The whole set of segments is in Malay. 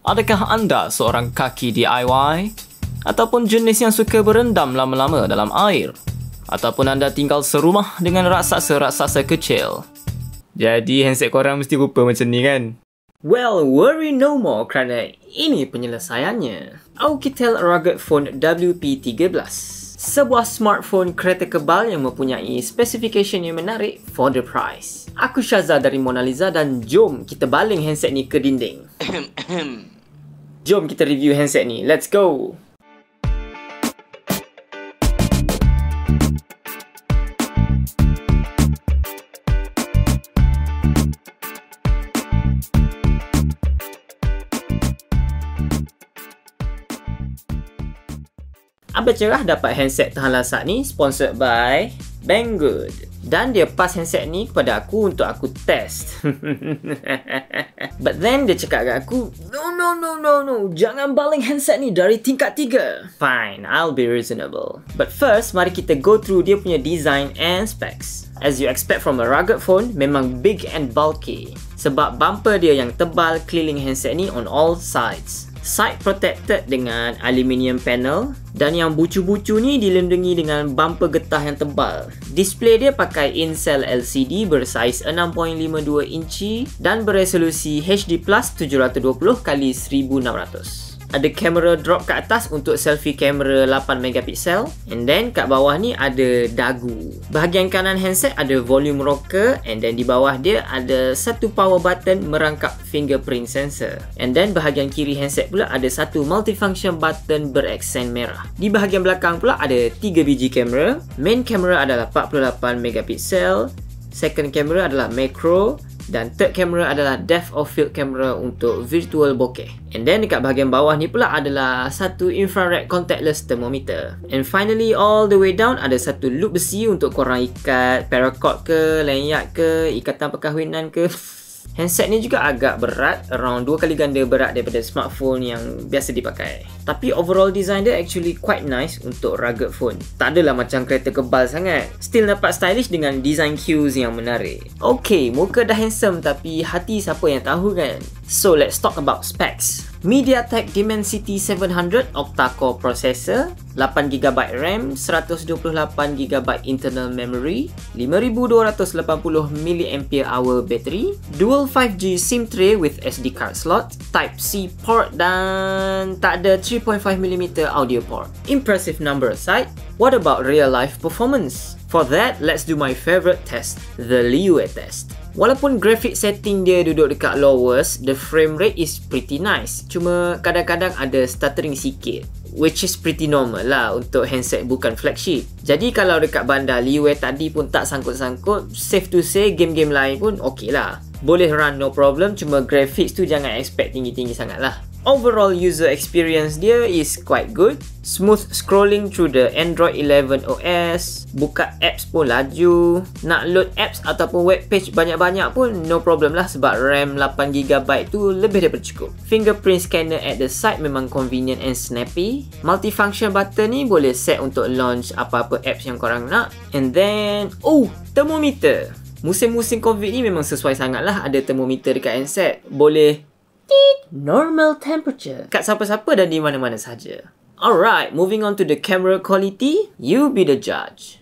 Adakah anda seorang kaki DIY? Ataupun jenis yang suka berendam lama-lama dalam air? Ataupun anda tinggal serumah dengan raksasa-raksasa kecil? Jadi handset korang mesti rupa macam ni kan? Well, worry no more kerana ini penyelesaiannya. Oukitel Rugged Phone WP13. Sebuah smartphone kereta kebal yang mempunyai specification yang menarik for the price. Aku Syazal dari Mona Lisa dan jom kita baling handset ni ke dinding. Jom kita review handset ni. Let's go! Apa cerah dapat handset tahan lasak ni sponsored by Banggood. Dan dia pass handset ni kepada aku untuk aku test. But then dia cakap kat aku, No, jangan baling handset ni dari tingkat 3. Fine, I'll be reasonable. But first, mari kita go through dia punya design and specs. As you expect from a rugged phone, memang big and bulky. Sebab bumper dia yang tebal keliling handset ni on all sides. Side protected dengan aluminium panel dan yang bucu-bucu ni dilindungi dengan bumper getah yang tebal. Display dia pakai in-cell LCD bersaiz 6.52 inci dan beresolusi HD+ 720x1600. Ada kamera drop kat atas untuk selfie kamera 8 megapiksel. And then kat bawah ni ada dagu. Bahagian kanan handset ada volume rocker. And then di bawah dia ada satu power button merangkap fingerprint sensor. And then bahagian kiri handset pula ada satu multifunction button beraksen merah. Di bahagian belakang pula ada 3 biji kamera. Main kamera adalah 48 megapiksel. Second kamera adalah macro. Dan third camera adalah depth of field camera untuk virtual bokeh. And then dekat bahagian bawah ni pula adalah satu infrared contactless thermometer. And finally all the way down ada satu loop besi untuk korang ikat paracord ke, lanyard ke, ikatan perkahwinan ke. Handset ni juga agak berat, around 2 kali ganda berat daripada smartphone yang biasa dipakai. Tapi overall design dia actually quite nice untuk rugged phone. Tak adalah macam kereta kebal sangat. Still dapat stylish dengan design cues yang menarik. Okay, muka dah handsome tapi hati siapa yang tahu kan? So let's talk about specs. MediaTek Dimensity 700 octa-core processor, 8GB RAM, 128GB internal memory, 5280 mAh battery, dual 5G SIM tray with SD card slot, Type-C port dan tak ada 3.5mm audio port. Impressive number aside, what about real life performance? For that, let's do my favorite test, the Liyue test. Walaupun graphic setting dia duduk dekat lowest, the frame rate is pretty nice. Cuma kadang-kadang ada stuttering sikit, which is pretty normal lah untuk handset bukan flagship. Jadi kalau dekat bandar Liyue tadi pun tak sangkut-sangkut, safe to say game-game lain pun okey lah. Boleh run no problem, cuma graphics tu jangan expect tinggi-tinggi sangat lah. Overall user experience dia is quite good. Smooth scrolling through the Android 11 OS. Buka apps pun laju. Nak load apps ataupun web page banyak-banyak pun no problem lah sebab RAM 8GB tu lebih daripada cukup. Fingerprint scanner at the side memang convenient and snappy. Multifunction button ni boleh set untuk launch apa-apa apps yang korang nak. And then, thermometer. Musim-musim COVID ni memang sesuai sangat lah ada thermometer dekat handset. Boleh normal temperature kat siapa-siapa dan di mana-mana saja. Alright, moving on to the camera quality. You be the judge.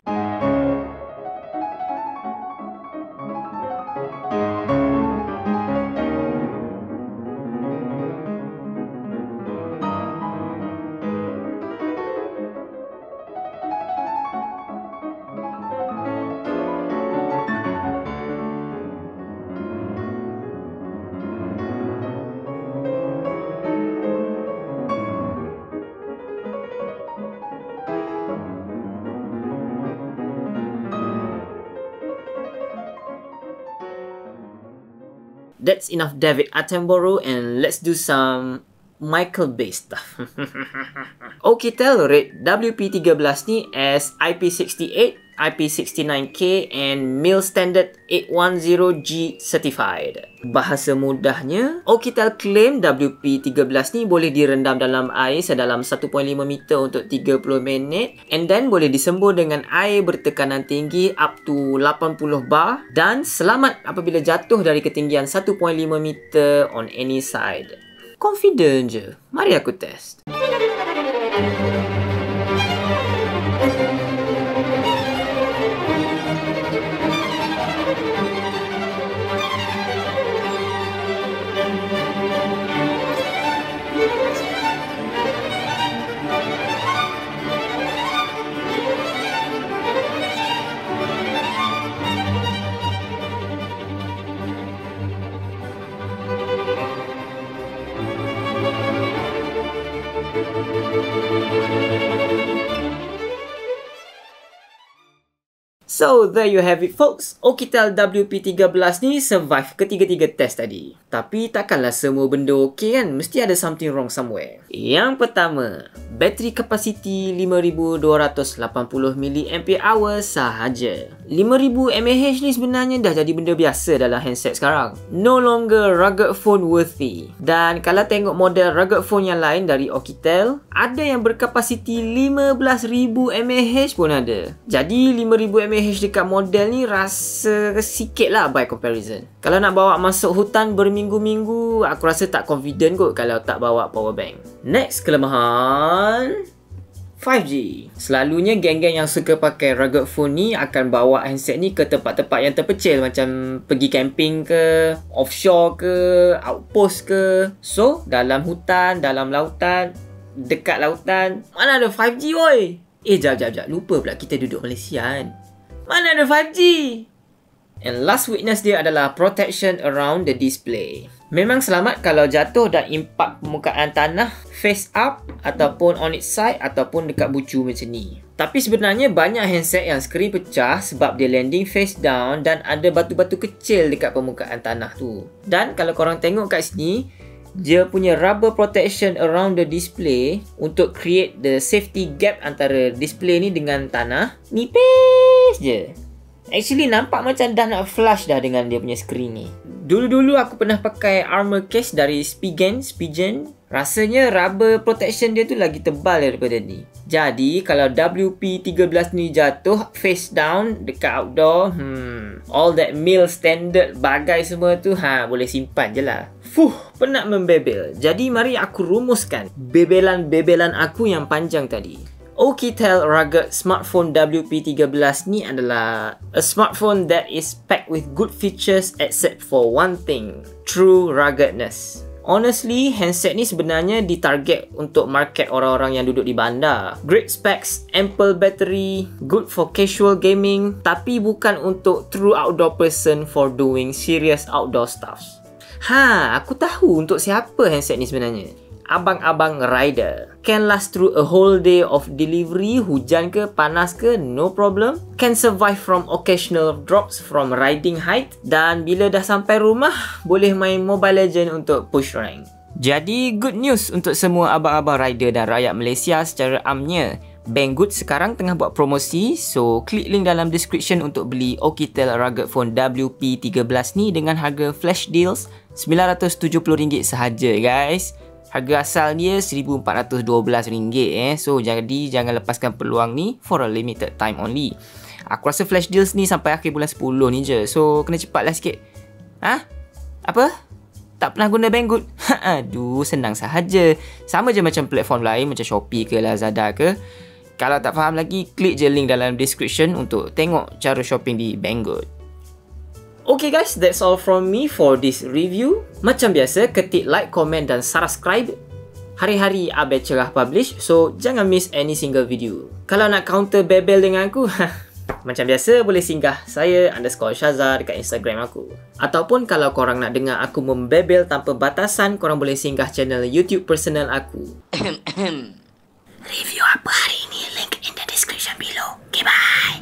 That's enough David Attenborough and let's do some Michael Bay stuff. Oukitel rate WP13 ni as IP68, IP69K and MIL Standard 810G certified. Bahasa mudahnya, Oukitel claim WP13 ni boleh direndam dalam air sedalam 1.5 meter untuk 30 minit and then boleh disembur dengan air bertekanan tinggi up to 80 bar dan selamat apabila jatuh dari ketinggian 1.5 meter on any side. confident je. Mari aku test. So, there you have it folks. Oukitel WP13 ni survive ketiga-tiga test tadi. Tapi takkanlah semua benda okey kan? Mesti ada something wrong somewhere. Yang pertama, bateri kapasiti 5280 mAh sahaja. 5000 mAh ni sebenarnya dah jadi benda biasa dalam handset sekarang. No longer rugged phone worthy. Dan kalau tengok model rugged phone yang lain dari Oukitel, ada yang berkapasiti 15000 mAh pun ada. Jadi 5000 mAh dekat model ni rasa sikit lah by comparison. Kalau nak bawa masuk hutan berminggu-minggu, aku rasa tak confident kot kalau tak bawa power bank. Next kelemahan, 5G. Selalunya geng-geng yang suka pakai rugged phone ni akan bawa handset ni ke tempat-tempat yang terpencil, macam pergi camping ke, offshore ke, outpost ke. So, dalam hutan, dalam lautan, dekat lautan, mana ada 5G woi? Jap. Lupa pula kita duduk Malaysia kan. Mana ada 5G? And last weakness dia adalah protection around the display. Memang selamat kalau jatuh dan impak permukaan tanah face up ataupun on its side ataupun dekat bucu macam ni. Tapi sebenarnya banyak handset yang skrin pecah sebab dia landing face down dan ada batu-batu kecil dekat permukaan tanah tu. Dan kalau korang tengok kat sini, dia punya rubber protection around the display untuk create the safety gap antara display ni dengan tanah. Nipis je. Actually nampak macam dah nak flush dah dengan dia punya screen ni. Dulu-dulu aku pernah pakai armor case dari Spigen. Rasanya rubber protection dia tu lagi tebal daripada ni. Jadi kalau WP13 ni jatuh face down dekat outdoor, all that mil standard bagai semua tu boleh simpan je lah. Penat membebel. Jadi mari aku rumuskan bebelan-bebelan aku yang panjang tadi. Oukitel Rugged Smartphone WP13 ni adalah a smartphone that is packed with good features except for one thing, true ruggedness. Honestly, handset ni sebenarnya ditarget untuk market orang-orang yang duduk di bandar. Great specs, ample battery, good for casual gaming, tapi bukan untuk true outdoor person for doing serious outdoor stuff. Aku tahu untuk siapa handset ni sebenarnya. Abang-abang rider. Can last through a whole day of delivery, hujan ke, panas ke, no problem. Can survive from occasional drops from riding height. Dan bila dah sampai rumah, boleh main Mobile Legends untuk push rank. Jadi, good news untuk semua abang-abang rider dan rakyat Malaysia secara amnya. Banggood sekarang tengah buat promosi, so klik link dalam description untuk beli Oukitel Rugged Phone WP13 ni dengan harga flash deals RM970 sahaja guys. Harga asal dia RM1,412 So jadi jangan lepaskan peluang ni for a limited time only. Aku rasa flash deals ni sampai akhir bulan 10 ni je, so kena cepatlah sikit. Apa? Tak pernah guna Banggood? Aduh, senang sahaja. Sama je macam platform lain macam Shopee ke Lazada ke. Kalau tak faham lagi, klik je link dalam description untuk tengok cara shopping di Banggood. Okay guys, that's all from me for this review. Macam biasa, ketik like, komen dan subscribe. Hari-hari Abel Cerah publish, so jangan miss any single video. Kalau nak counter bebel dengan aku, macam biasa boleh singgah saya _Shazza dekat Instagram aku. Ataupun kalau korang nak dengar aku membebel tanpa batasan, korang boleh singgah channel YouTube personal aku. Review apa hari ini? Link in the description below. Okay, bye!